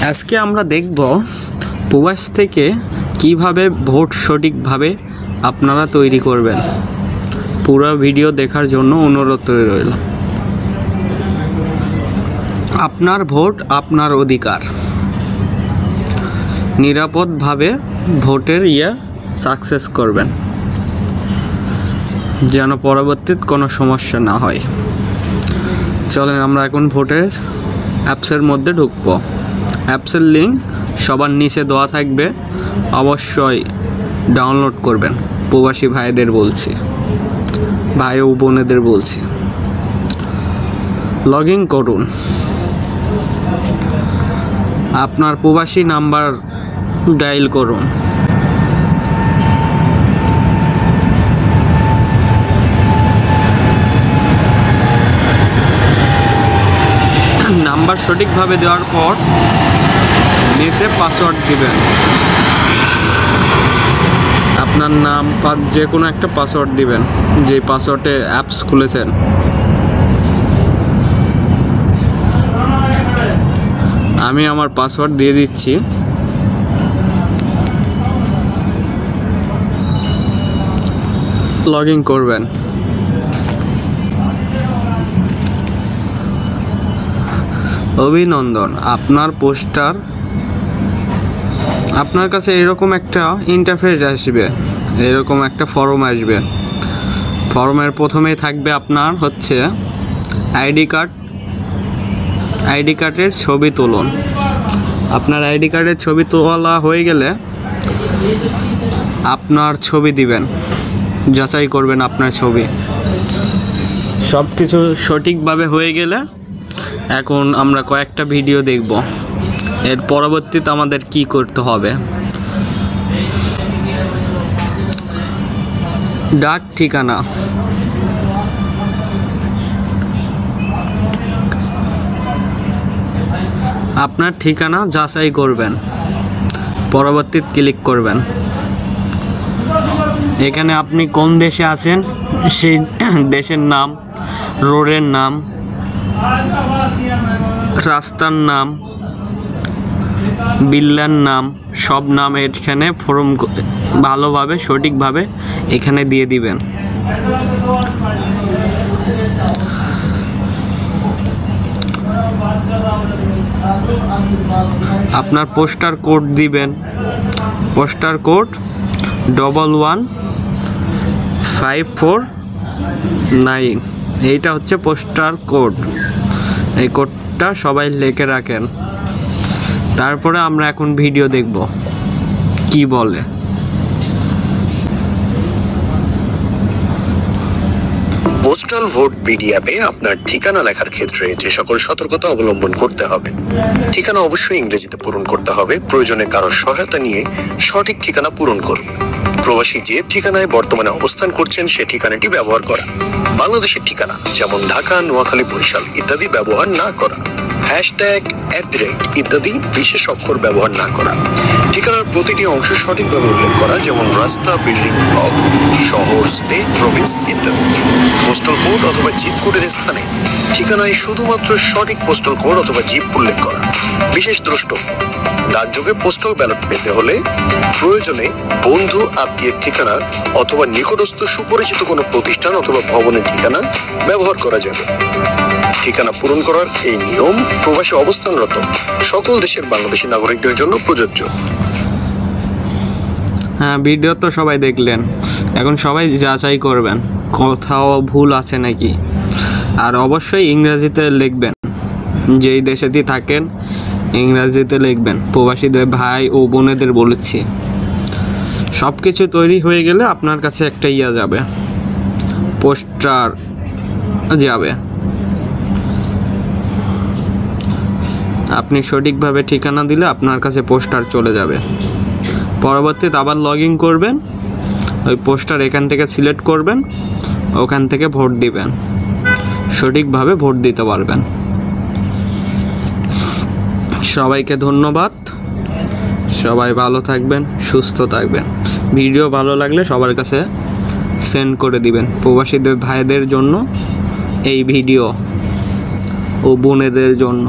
আজকে আমরা দেখব প্রবাস থেকে কিভাবে ভোট সঠিকভাবে আপনারা তৈরি করবেন। পুরো ভিডিও দেখার জন্য অনুরোধ রইল। আপনার ভোট আপনার অধিকার। নিরাপদভাবে ভোটের সাকসেস করবেন যেন পরবর্তীতে কোনো সমস্যা না হয়। চলেন আমরা এখন ভোটের অ্যাপসের মধ্যে ঢুকব। অ্যাপসের লিঙ্ক সবার নিচে দেওয়া থাকবে, অবশ্যই ডাউনলোড করবেন। প্রবাসী ভাইদের বলছি, ভাই ও বোনেদের বলছি, লগ ইন করুন। আপনার প্রবাসী নাম্বার ডায়াল করুন। নাম্বার সঠিকভাবে দেওয়ার পর নিচে পাসওয়ার্ড দিবেন। আপনার নাম যে কোনো একটা পাসওয়ার্ড দিবেন, যে পাসওয়ার্ডে অ্যাপস খুলেছেন। আমি আমার পাসওয়ার্ড দিয়ে দিচ্ছি। লগ ইন করবেন। অভিনন্দন, আপনার পোস্টার আপনার কাছে এরকম একটা ইন্টারফেস আসবে, এরকম একটা ফর্ম আসবে। ফর্মের প্রথমেই থাকবে আপনার হচ্ছে আইডি কার্ডের ছবি তুলুন। আপনার আইডি কার্ডের ছবি তোলা হয়ে গেলে আপনার ছবি দিবেন, যাচাই করবেন আপনার ছবি। সব কিছু সঠিকভাবে হয়ে গেলে এখন আমরা কয়েকটা ভিডিও দেখব। এর পরবর্তীতে আমাদের কি করতে হবে। ডাক ঠিকানা, আপনার ঠিকানা যাচাই করবেন, পরবর্তীতে ক্লিক করবেন। এখানে আপনি কোন দেশে আছেন সেই দেশের নাম, রোডের নাম, রাস্তার নাম, বিল্লার নাম, সব নাম এখানে ফর্ম ভালোভাবে সঠিকভাবে এখানে দিয়ে দিবেন। আপনার পোস্টার কোড দিবেন, পোস্টার কোড 11549। এইটা হচ্ছে পোস্টার কোড। এই কোডটা সবাই লিখে রাখেন। তারপরে আমরা এখন ভিডিও দেখব কি বলে। পোস্টাল ভোট বিডি অ্যাপে আপনার ঠিকানা লেখার ক্ষেত্রে যে সকল সতর্কতা অবলম্বন করতে হবে। ঠিকানা অবশ্যই ইংরেজিতে পূরণ করতে হবে। প্রয়োজনে কারোর সহায়তা নিয়ে সঠিক ঠিকানা পূরণ করুন। প্রবাসী যে ঠিকানায় বর্তমানে অবস্থান করছেন সে ঠিকানাটি ব্যবহার করা। বাংলাদেশের ঠিকানা যেমন ঢাকা, নোয়াখালী, বরিশাল ইত্যাদি ব্যবহার না করা। হ্যাশট্যাগ ইত্যাদি বিশেষ অক্ষর ব্যবহার না করা। ঠিকানার প্রতিটি অংশ সঠিকভাবে উল্লেখ করা, যেমন রাস্তা, বিল্ডিং, ব্লক, শহর, স্টেট, প্রভিন্স ইত্যাদি। পোস্টাল কোড অথবা জিপ কোডের স্থানে ঠিকানায় শুধুমাত্র সঠিক পোস্টাল কোড অথবা জিপ উল্লেখ করা। বিশেষ দ্রষ্টব্য: ডাকযোগে পোস্টাল ব্যালট পেতে হলে প্রয়োজনে বন্ধু আত্মীয়ের ঠিকানা অথবা নিকটস্থ সুপরিচিত কোনো প্রতিষ্ঠান অথবা ভবনের ঠিকানা ব্যবহার করা যাবে। ঠিকানা পূরণ করার এই নিয়ম প্রবাসী অবস্থানরত সকল দেশের বাংলাদেশী নাগরিকদের জন্য প্রযোজ্য। হ্যাঁ, ভিডিও তো সবাই দেখলেন। এখন সবাই যাচাই করবেন কোথাও ভুল আছে নাকি। আর অবশ্যই ইংরেজিতে লিখবেন, যেই দেশেতেই থাকেন ইংরেজিতে লিখবেন। প্রবাসীদের ভাই ও বোনেদের বলেছি, সব কিছু তৈরি হয়ে গেলে আপনার কাছে একটা যাবে, পোস্টার যাবে। আপনি সঠিকভাবে ঠিকানা দিলে আপনার কাছে পোস্টার চলে যাবে। পরবর্তীতে আবার লগ ইন করবেন, ওই পোস্টার এখান থেকে সিলেক্ট করবেন, ওখান থেকে ভোট দিবেন। সঠিকভাবে ভোট দিতে পারবেন। সবাইকে ধন্যবাদ। সবাই ভালো থাকবেন, সুস্থ থাকবেন। ভিডিও ভালো লাগলে সবার কাছে সেন্ড করে দিবেন। প্রবাসীদের ভাইদের জন্য এই ভিডিও ও বোনেদের জন্য।